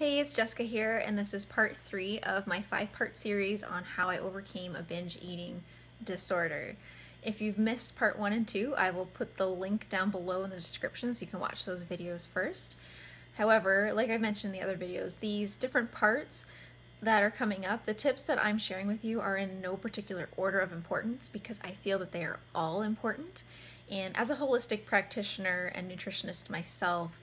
Hey, it's Jessica here, and this is part 3 of my 5-part series on how I overcame a binge eating disorder. If you've missed part 1 and 2, I will put the link down below in the description so you can watch those videos first. However, like I mentioned in the other videos, these different parts that are coming up, the tips that I'm sharing with you are in no particular order of importance because I feel that they are all important. And as a holistic practitioner and nutritionist myself,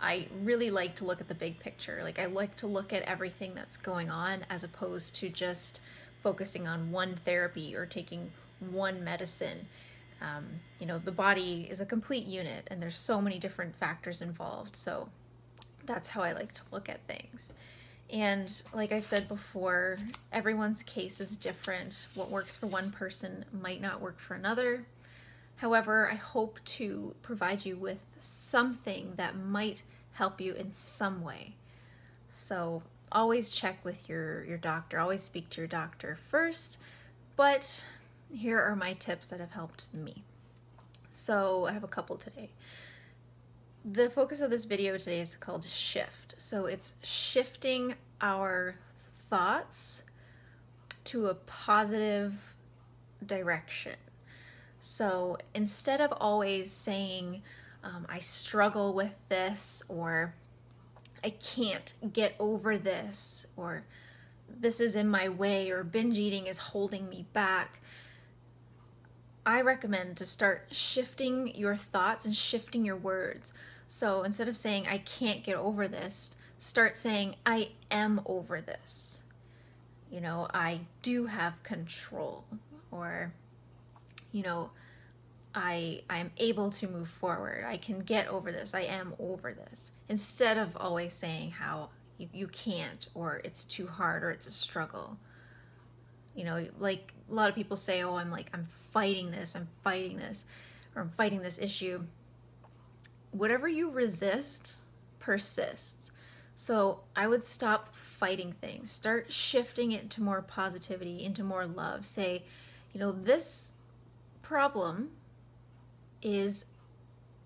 I really like to look at the big picture. Like, I like to look at everything that's going on as opposed to just focusing on one therapy or taking one medicine. The body is a complete unit and there's so many different factors involved. So that's how I like to look at things. And like I've said before, everyone's case is different. What works for one person might not work for another. However, I hope to provide you with something that might help you in some way. So always check with your doctor, always speak to your doctor first, but here are my tips that have helped me. So I have a couple today. The focus of this video today is called shift. So it's shifting our thoughts to a positive direction. So instead of always saying, I struggle with this, or I can't get over this, or this is in my way, or binge eating is holding me back, I recommend to start shifting your thoughts and shifting your words. So instead of saying, I can't get over this, start saying, I am over this. I do have control, or I am able to move forward. I can get over this. I am over this. Instead of always saying how you can't, or it's too hard, or it's a struggle. Like a lot of people say, oh, I'm fighting this, or I'm fighting this issue. Whatever you resist persists. So I would stop fighting things. Start shifting it into more positivity, into more love. Say, this problem is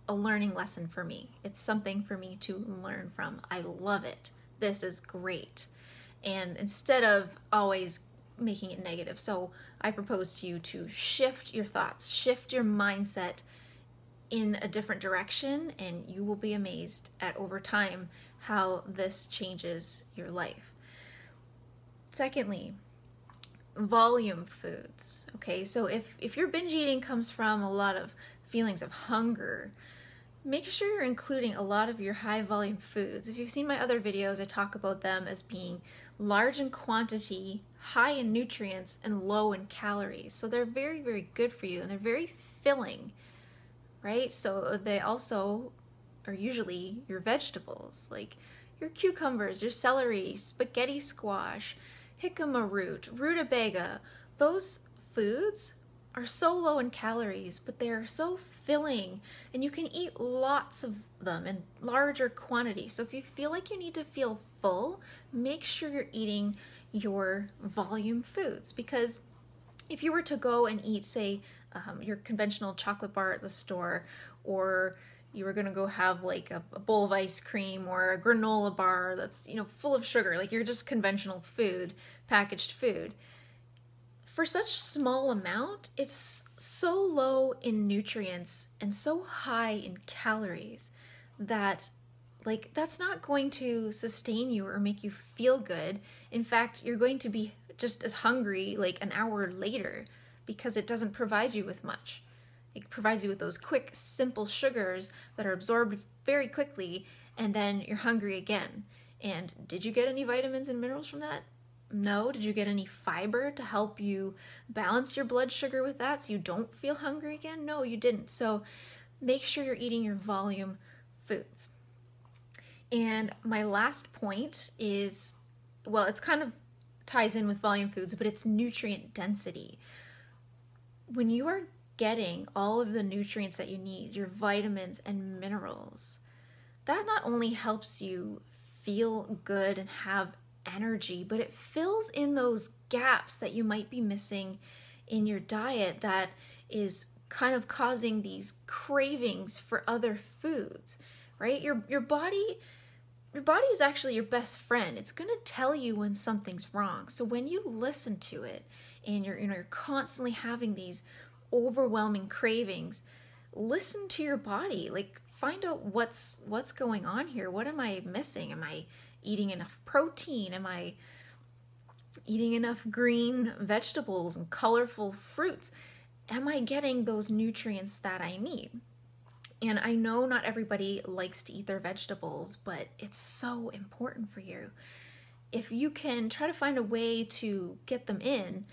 a learning lesson for me. It's something for me to learn from. I love it. This is great. And instead of always making it negative. So I propose to you to shift your thoughts, shift your mindset in a different direction, and you will be amazed at over time how this changes your life. Secondly, volume foods. Okay, so if your binge eating comes from a lot of feelings of hunger, make sure you're including a lot of your high volume foods. If you've seen my other videos, I talk about them as being large in quantity, high in nutrients, and low in calories. So they're very, very good for you, and they're very filling, right? So they also are usually your vegetables, like your cucumbers, your celery, spaghetti squash, jicama root, rutabaga. Those foods are so low in calories, but they are so filling, and you can eat lots of them in larger quantities. So if you feel like you need to feel full, make sure you're eating your volume foods, because if you were to go and eat, say, your conventional chocolate bar at the store, or you were gonna go have like a bowl of ice cream or a granola bar that's full of sugar, like your just conventional food, packaged food, for such small amount, it's so low in nutrients and so high in calories that that's not going to sustain you or make you feel good. In fact, you're going to be just as hungry like an hour later because it doesn't provide you with much. It provides you with those quick, simple sugars that are absorbed very quickly, and then you're hungry again. And did you get any vitamins and minerals from that? No. Did you get any fiber to help you balance your blood sugar with that so you don't feel hungry again? No, you didn't. So make sure you're eating your volume foods. And my last point is, well, it's kind of ties in with volume foods, but it's nutrient density. When you are getting all of the nutrients that you need, your vitamins and minerals, that not only helps you feel good and have energy, but it fills in those gaps that you might be missing in your diet that is kind of causing these cravings for other foods, right? Your body Your body is actually your best friend. It's going to tell you when something's wrong. So when you listen to it and you're constantly having these overwhelming cravings, listen to your body. Like, find out what's going on here. What am I missing? Am I eating enough protein? Am I eating enough green vegetables and colorful fruits? Am I getting those nutrients that I need? And I know not everybody likes to eat their vegetables, but it's so important for you. If you can try to find a way to get them in,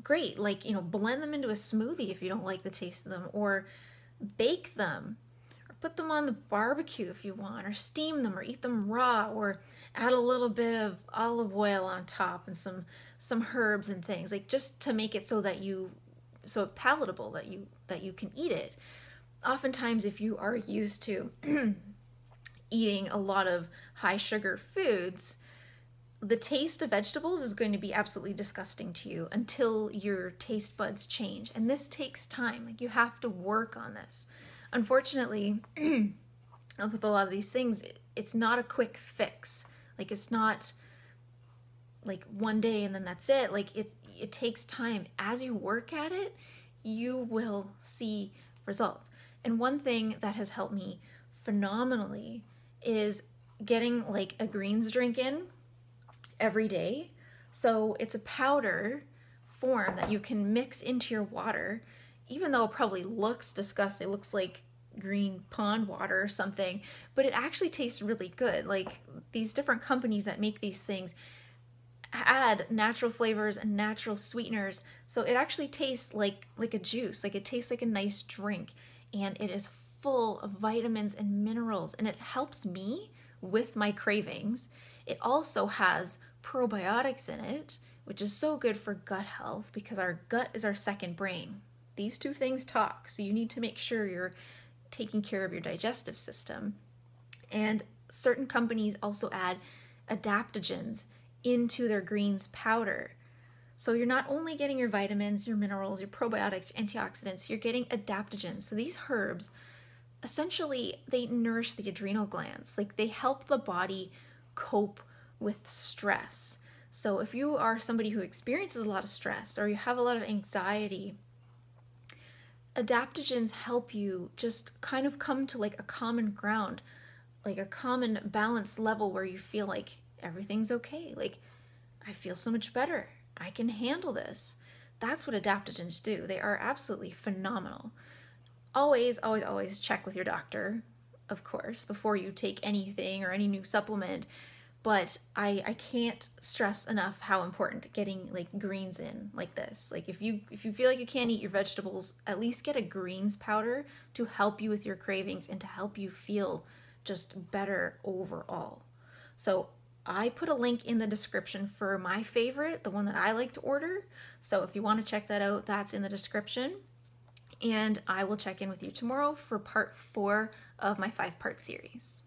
great. Like, blend them into a smoothie if you don't like the taste of them, or bake them, or put them on the barbecue if you want, or steam them, or eat them raw, or add a little bit of olive oil on top and some herbs and things, like, just to make it so palatable that you can eat it. Oftentimes, if you are used to eating a lot of high sugar foods, the taste of vegetables is going to be absolutely disgusting to you until your taste buds change. And this takes time. Like, you have to work on this. Unfortunately, with a lot of these things, it's not a quick fix. Like, it's not like one day and then that's it. Like, it takes time. As you work at it, you will see results. And one thing that has helped me phenomenally is getting like a greens drink in every day. So it's a powder form that you can mix into your water, even though it probably looks disgusting. It looks like green pond water or something, but it actually tastes really good. Like, these different companies that make these things add natural flavors and natural sweeteners, so it actually tastes like a juice. Like, it tastes like a nice drink, and it is full of vitamins and minerals, and it helps me with my cravings. It also has probiotics in it, which is so good for gut health, because our gut is our second brain. These two things talk, so you need to make sure you're taking care of your digestive system. And certain companies also add adaptogens into their greens powder. So you're not only getting your vitamins, your minerals, your probiotics, antioxidants, you're getting adaptogens. So these herbs, essentially, they nourish the adrenal glands. Like, they help the body cope with stress. So if you are somebody who experiences a lot of stress, or you have a lot of anxiety, adaptogens help you just kind of come to like a common ground, like a common balance level where you feel like everything's okay. Like, I feel so much better. I can handle this. That's what adaptogens do. They are absolutely phenomenal. Always, always, always check with your doctor, of course, before you take anything or any new supplement. But I can't stress enough how important getting like greens in like this. Like, if you feel like you can't eat your vegetables, at least get a greens powder to help you with your cravings and to help you feel just better overall. So I put a link in the description for my favorite, the one that I like to order. So if you want to check that out, that's in the description. And I will check in with you tomorrow for part 4 of my 5-part series.